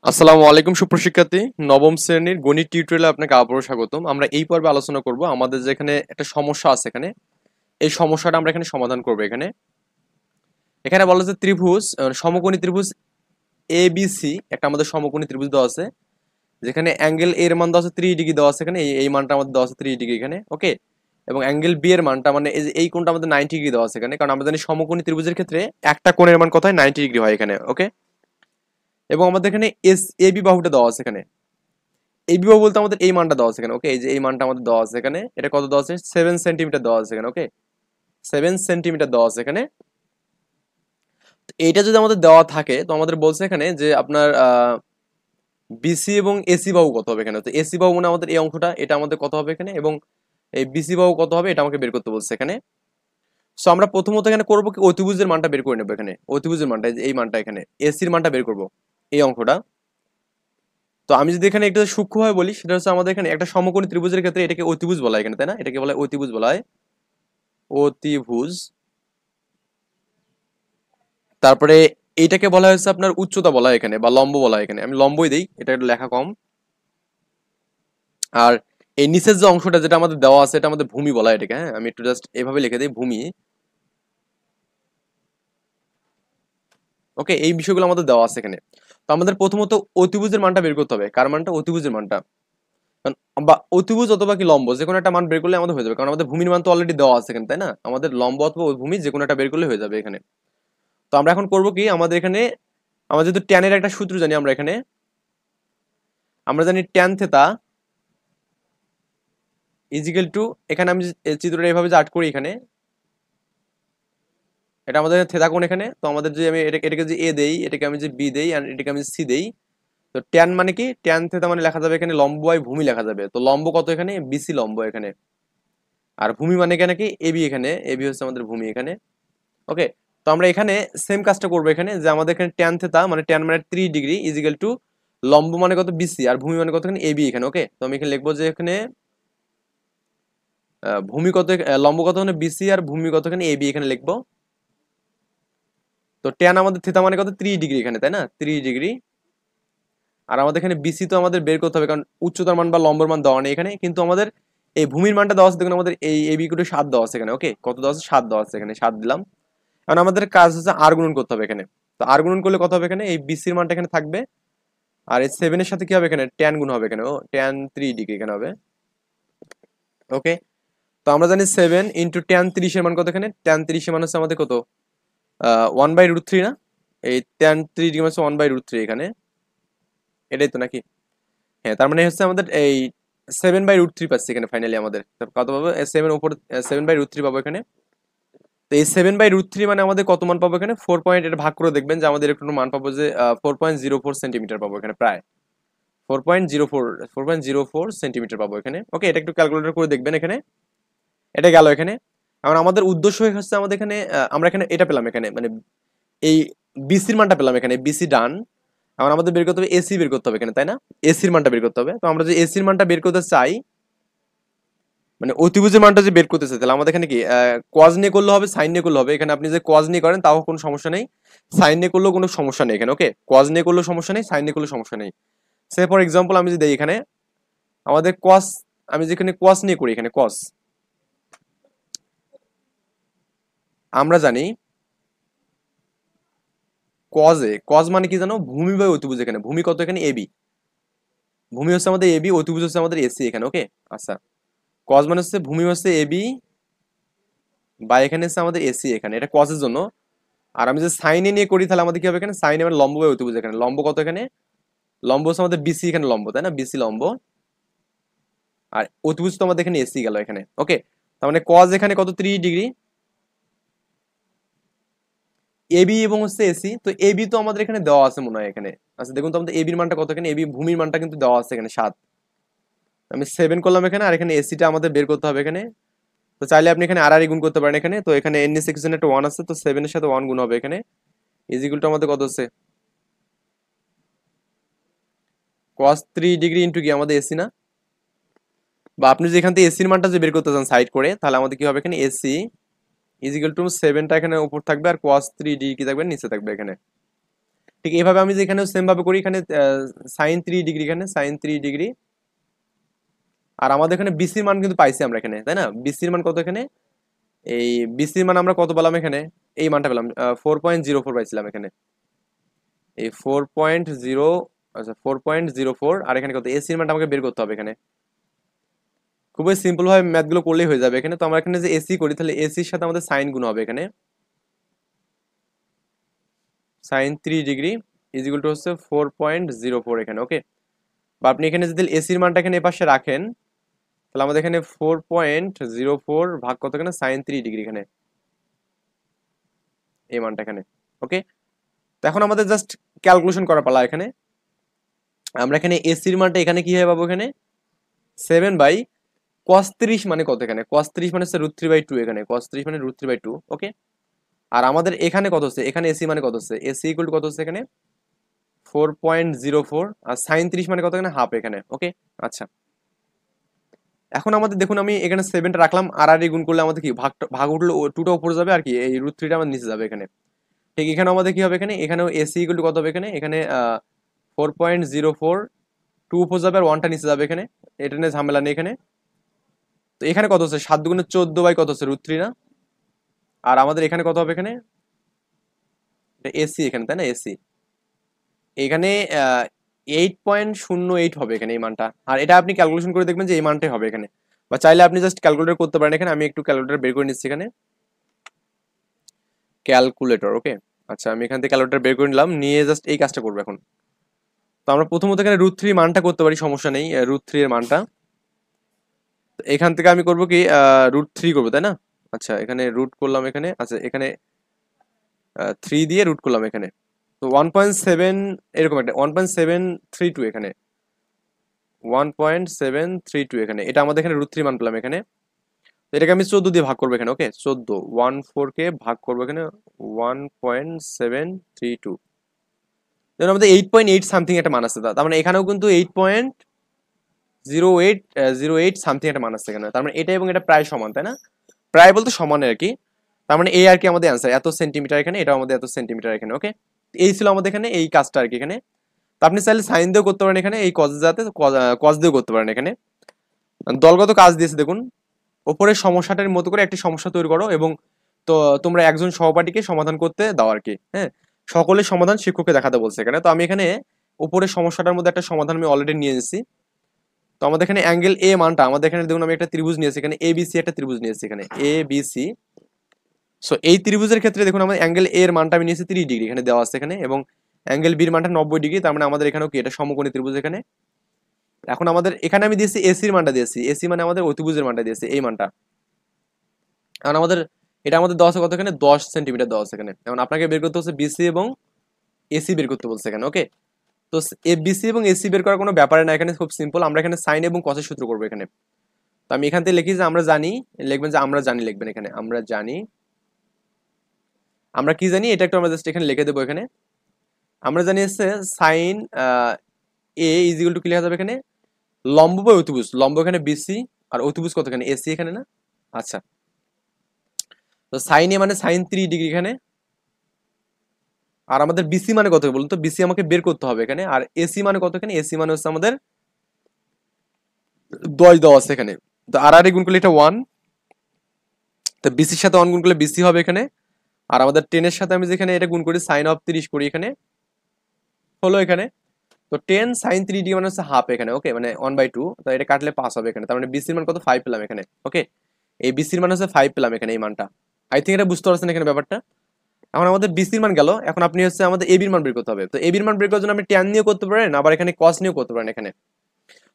আসসালামু আলাইকুম সুপ্রশিক্ষার্থী, নবম শ্রেণীর গণিত টিউটোরিয়ালে আপনাকে আবারও স্বাগতম। আমরা এই পর্বে আলোচনা করব আমাদের যেখানে একটা সমস্যা আছে, এখানে এই সমস্যাটা আমরা এখানে সমাধান করব। এখানে এখানে বলা যে ত্রিভুজ সমকোণী ত্রিভুজ এ বি সি, একটা আমাদের সমকোণী ত্রিভুজ দেওয়া আছে, যেখানে অ্যাঙ্গেল এর মান দেওয়া আছে 3 ডিগ্রি দেওয়া আছে, এখানে এই মানটা আমাদের দেওয়া আছে 3 ডিগ্রি এখানে, ওকে। এবং অ্যাঙ্গেল বি এর মানটা মানে এই কোণটা আমাদের 90 ডিগ্রি দেওয়া আছে এখানে, কারণ আমরা জানি সমকোণী ত্রিভুজের ক্ষেত্রে একটা কোণের মান কত হয়, 90 ডিগ্রি হয় এখানে, ওকে। এবং আমাদের এখানে এস এ বি বাহুটা দেওয়া আছে এখানে। এই বিবাহ বলতে আমাদের এই মানটা দেওয়া আছে এখানে, ওকে। এই যে এই মানটা আমাদের দেওয়া আছে এখানে, এটা কত দেওয়া আছে, 7 সেন্টিমিটার দেওয়া আছে এখানে, ওকে। 7 সেন্টিমিটার দেওয়া আছে এখানে। তো এইটা যদি আমাদের দেওয়া থাকে, তো আমাদের বলছে এখানে যে আপনার বিসি এবং এসি বাহু কত হবে এখানে। তো এসি বাহু মানে আমাদের এই অঙ্কটা, এটা আমাদের কত হবে এখানে, এবং এই বিসি বাহু কত হবে এটা আমাকে বের করতে বলছে এখানে। সো আমরা প্রথমত এখানে করবো কি, অতিভুজের মানটা বের করে নেবো এখানে, অতিভুজের মানটা এই মানটা এখানে, এসির মানটা বের করবো এই অঙ্কটা। তো আমি যদি এখানে একটু সূক্ষ্মভাবে বলি, সেটা হচ্ছে আমাদের এখানে একটা সমকোণী ত্রিভুজের ক্ষেত্রে এটাকে অতিভুজ বলা হয় এখানে, তাই না? এটাকে বলা হয় অতিভুজ বলা হয়, অতিভুজ। তারপরে এইটাকে বলা হয়েছে আপনার উচ্চতা বলা হয় এখানে, বা লম্ব বলা হয় এখানে, আমি লম্বই দিই, এটা একটু লেখা কম। আর এই নিচের যে অংশটা যেটা আমাদের দেওয়া আছে, এটা আমাদের ভূমি বলা হয় এটাকে, হ্যাঁ। আমি একটু জাস্ট এভাবে লিখে দিই, ভূমি, ওকে। এই বিষয়গুলো আমাদের দেওয়া আছে এখানে। তো আমাদের প্রথমত অতিভুজের মানটা বের করতে হবে, কার মানটা, অতিভুজের মানটা। কারণ বা অতিভুজ অথবা কি লম্ব, যে কোনো একটা মান বের করলে আমাদের হয়ে যাবে, কারণ আমাদের ভূমির মান তো অলরেডি দেওয়া আছে এখানে, তাই না? আমাদের লম্ব অথবা ভূমি যে কোনো একটা বের করলে হয়ে যাবে এখানে। তো আমরা এখন করবো কি, আমাদের এখানে আমরা যেহেতু ট্যানের একটা সূত্র জানি, আমরা এখানে আমরা জানি ট্যান থেতা ইজিক্যাল টু, এখানে আমি চিত্রটা এভাবে যে আর্ট করি এখানে, এটা আমাদের থেতা কোণ এখানে। তো আমাদের যে আমি এটাকে যে এ দেই, এটাকে আমি যে বি দেই, আর এটাকে আমি সি দেই। তো ট্যান মানে কি, ট্যান থেতা মানে লেখা যাবে এখানে লম্ব বাই ভূমি লেখা যাবে। তো লম্ব কত এখানে, বিসি লম্ব এখানে। আর ভূমি মানে এখানে কি, এবি এখানে, এবি হচ্ছে আমাদের ভূমি এখানে, ওকে। তো আমরা এখানে সেম কাজটা করবো এখানে, যে আমাদের এখানে ট্যান থেতা মানে ট্যান মানে 3 ডিগ্রি ইজিক্যাল টু লম্ব মানে কত, বিসি, আর ভূমি মানে কত এখানে, এবি এখানে, ওকে। তো আমি এখানে লিখবো যে এখানে ভূমি কত, লম্ব কত এখানে বিসি, আর ভূমি কত এখানে এবি এখানে লিখবো। তো ট্যান আমাদের থিতা মানে কত, 3 ডিগ্রি এখানে, তাই না, 3 ডিগ্রি। আর আমাদের এখানে বিসি তো আমাদের বের করতে হবে, কারণ উচ্চতার মান বা লম্বর মান দেওয়া নেই এখানে, কিন্তু আমাদের এই ভূমির মানটা দেওয়া আছে, দেখুন আমাদের এই এবি কোটে 7 দেওয়া আছে এখানে, ওকে। কত দেওয়া আছে, 7 দেওয়া আছে এখানে, 7 দিলাম। কারণ আমাদের কাজ হচ্ছে আর গুণন করতে হবে এখানে। তো আর গুণন করলে কত হবে এখানে, এই বিসির মানটা এখানে থাকবে, আর এই 7 এর সাথে কি হবে এখানে, ট্যান গুণ হবে এখানে, ও ট্যান 3 ডিগ্রি এখানে হবে, ওকে। তো আমরা জানি 7 × ট্যান 30 এর মান কত এখানে, ট্যান 30 এর মান হচ্ছে আমাদের কত, 1/√3 না, এই ট্যান 3 ডিগ্রি মানে 1/√3 এখানে, এটাই তো নাকি? হ্যাঁ, তার মানে হচ্ছে আমাদের এই 7/√3 পাচ্ছি এখানে ফাইনালি আমাদের। তো কত পাবো, 7/√3 পাবো এখানে। তো এই 7/√3 মানে আমাদের কত মান পাবো এখানে, 4 পয়েন্ট, এটা ভাগ করে দেখবেন যে আমাদের একটু মান পাবো যে 4.04 সেন্টিমিটার পাবো এখানে, প্রায় 4.04 পাবো এখানে, ওকে। এটা একটু ক্যালকুলেটর করে দেখবেন এখানে, এটা গেল এখানে। কারণ আমাদের উদ্দেশ্য হচ্ছে আমাদের এখানে আমরা এখানে এটা পেলাম এখানে, মানে এই বিসির মানটা পেলাম এখানে, বিসি ডান। এখন আমাদের বের করতে হবে এসি, বের করতে হবে এখানে, তাই না? এসির মানটা বের করতে হবে। তো আমরা যে এসির মানটা বের করতে চাই, মানে অতিভুজের মানটা যে বের করতে চাই, তাহলে আমাদের এখানে কি কজ নিয়ে করলে হবে, সাইন নিয়ে করলে হবে। এখানে আপনি যে কজ নিয়ে করেন তাও কোনো সমস্যা নেই, সাইন নিয়ে করলেও কোনো সমস্যা নেই এখানে, ওকে। কজ নিয়ে করলেও সমস্যা নেই, সাইন নিয়ে করলেও সমস্যা নেই। সে ফর এক্সাম্পল আমি যদি দেই এখানে, আমাদের কস, আমি যেখানে কস নিয়ে করি এখানে, কস আমরা জানি কজ মানে কি জানো, ভূমি বাই অতিভুজ এখানে, ভূমি কত এখানে, এবি। ভূমি হচ্ছে আমাদের এবি, অতিভুজ হচ্ছে আমাদের এসি এখানে, ওকে। আচ্ছা, কজ মানে হচ্ছে ভূমি হচ্ছে এবি, বা এখানে হচ্ছে আমাদের এসি এখানে, এটা কজের জন্য। আর আমি যে সাইনে নিয়ে করি, তাহলে আমাদের কি হবে এখানে, সাইনে মানে লম্ব বাই অতিভুজ এখানে, লম্ব কত এখানে, লম্ব হচ্ছে আমাদের বিসি এখানে লম্ব, তাই না, বিসি লম্ব। আর অতিভুজ তো আমাদের এখানে এসি গেল এখানে, ওকে। তার মানে কজ এখানে কত, 3 ডিগ্রি, এবি এবং হচ্ছে এসি। তো এবি তো আমাদের এখানে দেওয়া আছে মনে হয় এখানে। আচ্ছা দেখুন তো আমাদের এবির মানটা কত এখানে, এবি ভূমির মানটা কিন্তু দেওয়া আছে এখানে 7। আমি 7 করলাম এখানে, আর এখানে এসিটা আমাদের বের করতে হবে এখানে। তো চাইলে আপনি এখানে আর গুণ করতে পারেন এখানে। তো এখানে এন সেকশনে একটা 1 আছে, তো 7 এর সাথে 1 গুণ হবে এখানে, ইজিকুয়াল টু আমাদের কত হচ্ছে, cos 3 ডিগ্রি ইন্টু কি আমাদের এসি না। বা আপনি যদি এখান থেকে এসির মানটা যে বের করতে চান সাইড করে, তাহলে আমাদের কি হবে এখানে, এসি ইজিক্যাল টু 7টা এখানে উপর থাকবে, আর cos 3 ডিগ্রি কি থাকবে, নিচে থাকবে এখানে। ঠিক এইভাবে আমি যে এখানে সেম ভাবে করি, এখানে sin 3 ডিগ্রি, এখানে sin 3 ডিগ্রি। আর আমাদের এখানে বিসির মান কিন্তু পাইছি আমরা এখানে, তাই না? বিসির মান কত এখানে? এই বিসির মান আমরা কত পেলাম এখানে? এই মানটা পেলাম 4.04 পাইছিলাম এখানে, এই 4.0, আচ্ছা 4.04। আর এখানে কত এসির মানটা আমাকে বের করতে হবে এখানে। খুবই সিম্পল ভাবে ম্যাথ গুলো করলেই হয়ে যাবে এখানে। তো আমরা এখানে যে এসি করি, তাহলে এসির সাথে আমাদের সাইন গুণ হবে এখানে। sin 3 degree is equal two হচ্ছে 4.04 এখানে, ওকে। বা আপনি এখানে যদি এসির মানটা এখানে এপাশে রাখেন, তাহলে আমাদের এখানে 4.04 ভাগ কত এখানে sin 3 ডিগ্রি এখানে, এই মানটা এখানে, ওকে। তো এখন আমাদের জাস্ট ক্যালকুলেশন করা পালা এখানে। আমরা এখানে এসির মানটা এখানে কি হয় পাবো, এখানে 7/cos 30 মানে কত এখানে? cos 30 মানে হচ্ছে √3/2 এখানে, cos 30 মানে √3/2, ওকে। আর আমাদের এখানে কত হচ্ছে, এখানে এসি মানে কত হচ্ছে, এসি ইকুয়াল টু কত হচ্ছে এখানে 4.04। আর sin 30 মানে কত এখানে হাফ এখানে, ওকে। আচ্ছা, এখন আমাদের দেখুন আমি এখানে 7টা রাখলাম, আর আর গুণ করলে আমাদের কি ভাগ উঠলো 2টা উপরে যাবে, আর কি এই √3টা আমার নিচে যাবে এখানে। ঠিক এখানে আমাদের কি হবে এখানে, এখানেও এসি ইকুয়াল টু কত হবে এখানে, এখানে 4.04, 2 উপরে যাবে আর 1টা নিচে যাবে এখানে, এটা নিয়ে ঝামেলা নেই এখানে। তো এখানে কত হচ্ছে 7 দুগুণে 14 কত হচ্ছে √3 না? আর আমাদের এখানে কত হবে এখানে, এসি এখানে, তাই না? এসি এখানে 8.08 হবে এখানে এই মানটা। আর এটা আপনি ক্যালকুলেশন করে দেখবেন যে এই মানটাই হবে এখানে, বা চাইলে আপনি জাস্ট ক্যালকুলেটর করতে পারেন এখানে। আমি একটু ক্যালকুলেটর বের করে নিচ্ছি এখানে, ক্যালকুলেটর, ওকে। আচ্ছা, আমি এখান থেকে ক্যালকুলেটর বের করে নিলাম, নিয়ে জাস্ট এই কাজটা করবো এখন। তো আমরা প্রথমত এখানে √3 মানটা করতে পারি, সমস্যা নেই, √3 এর মানটা। তো এখান থেকে আমি করবো কি √3 করবো, তাই না? আচ্ছা, এখানে রুট করলাম এখানে, আচ্ছা এখানে 3 দিয়ে রুট করলাম এখানে। তো 1.7 এরকম একটা 1.732 এখানে, 1.732 এখানে, এটা আমাদের এখানে √3 মান পেলাম এখানে। তো এটাকে আমি 14 দিয়ে ভাগ করবো এখানে, ওকে। 14 কে ভাগ করবো এখানে 1.732, যেন আমাদের 8.8 সামথিং একটা মান আছে। তার মানে এখানেও কিন্তু 8.08 সামথিং একটা মান আছে এখানে। তার মানে এটা এবং এটা প্রায় সমান, তাই না? প্রায় বলতে সমান আর কি। তার মানে এই আর কি আমাদের অ্যান্সার, এত সেন্টিমিটার এখানে, এটা আমাদের এত সেন্টিমিটার এখানে, ওকে। এই ছিল আমাদের এখানে এই কাজটা আর কি এখানে। তো আপনি চাইলে সাইন দিয়েও করতে পারেন এখানে, এই কজ যাতে কজ দিয়েও করতে পারেন এখানে। দলগত কাজ দিয়েছে দেখুন, ওপরের সমস্যাটার মতো করে একটি সমস্যা তৈরি করো, এবং তো তোমরা একজন সহপাঠীকে সমাধান করতে দাও আর কি, হ্যাঁ। সকলের সমাধান শিক্ষককে দেখাতে বলছে এখানে। তো আমি এখানে উপরের সমস্যাটার মধ্যে একটা সমাধান আমি অলরেডি নিয়ে এসেছি। তো আমাদের এখানে অ্যাঙ্গেল এ মানটা, আমাদের এখানে দেখুন আমি একটা ত্রিভুজ নিয়েছি এখানে, এ বি সি একটা ত্রিভুজ নিয়েছি এখানে, এ বি সি। সো এই ত্রিভুজের ক্ষেত্রে দেখুন আমাদের অ্যাঙ্গেল এর মানটা আমি নিয়েছি 30 ডিগ্রি, এখানে দেওয়া আছে এখানে, এবং অ্যাঙ্গেল বির মানটা 90 ডিগ্রি। তার মানে আমাদের এখানেও কি এটা সমকোণী ত্রিভুজ এখানে। এখন আমাদের এখানে আমি দিয়েছি এসির মানটা দিয়েছি, এসি মানে আমাদের অতিভুজের মানটা দিয়েছি, এই মানটা। এখন আমাদের এটা আমাদের দেওয়া আছে কত এখানে, 10 সেন্টিমিটার দেওয়া আছে এখানে। এখন আপনাকে বের করতে হচ্ছে বিসি এবং এসি বের করতে বলছে এখানে, ওকে। তো এ বিসি এবং এসি বের করার কোনো ব্যাপারে না এখানে, খুব সিম্পল। আমরা এখানে সাইন এবং কসের সূত্র করবো এখানে। তো আমি এখান থেকে লিখি যে আমরা জানি, লিখবেন যে আমরা জানি, লিখবেন এখানে আমরা জানি। আমরা কি জানি এটা একটু আমরা জাস্ট এখানে লিখে দেবো এখানে। আমরা জানি হচ্ছে sine A is equal to কি লেখা যাবে এখানে, লম্ব বা অতিভুজ, লম্ব এখানে বিসি আর অতিভুজ কত এখানে এসি এখানে, না? আচ্ছা, তো সাইন এ মানে sin 3 ডিগ্রি এখানে। আর আমাদের বিসি মানে কত বলুন তো, বিসি আমাকে বের করতে হবে এখানে। আর এসি মানে কত এখানে, এসি মানে হচ্ছে আমাদের 10 দেওয়া আছে এখানে। তো আর আর গুণ করলে এটা 1, তো বিসির সাথে 1 গুণ করলে বিসি হবে এখানে। আর আমাদের 10 এর সাথে আমি যেখানে এটা গুণ করি sin 30 করি এখানে, হলো এখানে। তো 10 sin 3 মানে হচ্ছে হাফ এখানে, ওকে, মানে 1/2। তো এটা কাটলে পাস হবে এখানে। তার মানে বিসির মান কত 5 পেলাম এখানে, ওকে। এই বিসির মান হচ্ছে 5 পেলাম এখানে, এই মানটা। আই থিঙ্ক এটা বুঝতে পারছেন এখানে ব্যাপারটা। এখন আমাদের বিসির মান গেল, এখন আপনি হচ্ছে আমাদের এবির মান বের করতে হবে। তো এবির মান বের করার জন্য আপনি ট্যান নিয়ে করতে পারেন, আবার এখানে কস নিয়েও করতে পারেন এখানে।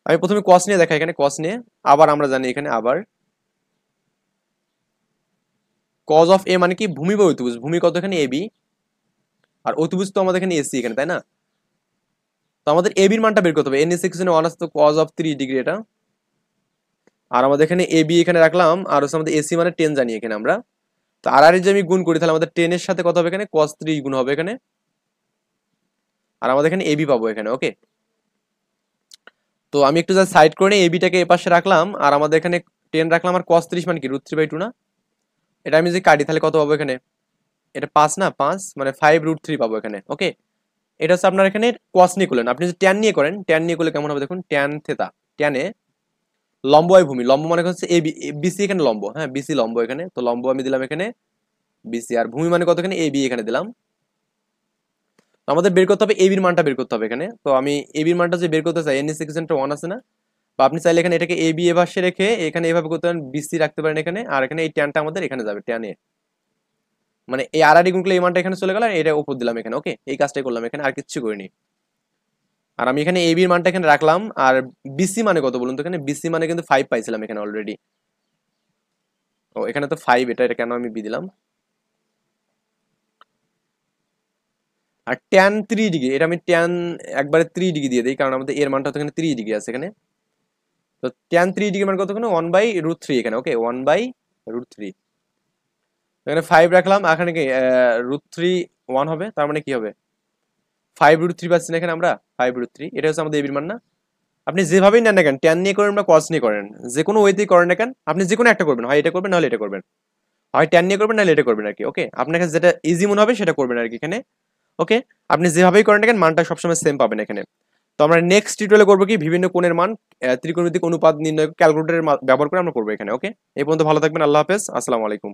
আমি প্রথমে কস নিয়ে দেখাই এখানে, কস নিয়ে। আবার আমরা জানি এখানে আবার কজ অফ এ মানে কি, ভূমি বা অতিভুজ, ভূমি কত এখানে এবি, আর অতিভুজ তো আমাদের এখানে এসি এখানে, তাই না? তো আমাদের এবির মানটা বের করতে হবে, এন এস এখানে 1 আছে, তো কজ অফ 3 ডিগ্রি এটা। আর আমাদের এখানে এবি এখানে রাখলাম, আর হচ্ছে আমাদের এসি মানে 10 জানি এখানে আমরা। তো আর আর যে আমি গুণ করি, তাহলে আমাদের 10 এর সাথে কত হবে এখানে, cos 3 গুণ হবে এখানে। আর আমাদের এখানে এবি পাবো এখানে, ওকে। তো আমি একটু যা সাইড করে নিই, এবিটাকে এপাশে রাখলাম, আর আমাদের এখানে 10 রাখলাম, আর cos 30 মানে কি √3/2 না? এটা আমি যদি কাটি তাহলে কত পাবো এখানে, এটা 5 না, 5 মানে 5 √3 পাবো এখানে, ওকে। এটা হচ্ছে আপনার এখানে কস নিয়ে করলেন, আপনি যদি ট্যান নিয়ে করেন, ট্যান নিয়ে করলে কেমন হবে দেখুন, ট্যান থেতা, ট্যানে লম্ব হয় ভূমি, লম্ব মানে হচ্ছে এ বিসি, এখানে লম্ব, হ্যাঁ বিসি লম্ব এখানে, তো লম্ব আমি দিলাম এখানে বিসি, আর ভূমি মানে কত, এখানে এ বি এখানে দিলাম। আমাদের বের করতে হবে এবির মানটা বের করতে হবে এখানে, তো আমি এবির মানটা যে বের করতে চাই, এন সেকশনটা 1 আছে না, বা আপনি চাইলে এখানে এটাকে এ বি এ পাশে রেখে এখানে এভাবে করতে পারেন, বিসি রাখতে পারেন এখানে, আর এখানে এই ট্যানটা আমাদের এখানে যাবে, ট্যানে মানে এই আর গুণ করলে এই মানটা এখানে চলে গেল, আর এটা উপর দিলাম এখানে, ওকে এই কাজটাই করলাম এখানে, আর কিচ্ছু করিনি। আর আমি এখানে এ বির মানটা এখানে রাখলাম, আর বিসি মানে কত বলুন তো, এখানে বিসি মানে কিন্তু 5 পাইছিলাম এখানে অলরেডি, ও এখানে তো 5, এটা কেন আমি বি দিলাম। আর ট্যান 3 ডিগ্রি, এটা আমি ট্যান একবারে 3 ডিগ্রি দিয়ে দিই, কারণ আমাদের এর মানটা তো এখানে 3 ডিগ্রি আছে এখানে, তো ট্যান 3 ডিগ্রি মানে কত, এখানে 1/√3 এখানে, ওকে 1/√3, এখানে 5 রাখলাম, এখানে কি √3 1 হবে, তার মানে কি হবে 5√3 পাচ্ছি না এখানে আমরা, 5√3, এটা হচ্ছে আমাদের এবির মান না। আপনি যেভাবেই নেন না কেন, ট্যান নিয়ে করেন বা কস নিয়ে করেন, যে কোনো ওয়েতেই করেন না কেন, আপনি যে কোনো একটা করবেন, হয় এটা করবেন নাহলে এটা করবেন, হয় ট্যান নিয়ে করবেন নাহলে এটা করবেন আর কি, ওকে আপনার কাছে যেটা ইজি মনে হবে সেটা করবেন আর কি এখানে, ওকে আপনি যেভাবেই করেন না কেন মানটা সবসময় সেম পাবেন এখানে। তো আমরা নেক্সট টিউটোরিয়ালে করবো কি, বিভিন্ন কোণের মান ত্রিকোণমিতিক অনুপাত নির্ণয় ক্যালকুলেটরের ব্যবহার করে আমরা করবো এখানে, ওকে এই পর্যন্ত ভালো থাকবেন, আল্লাহ হাফেজ, আসসালামু আলাইকুম।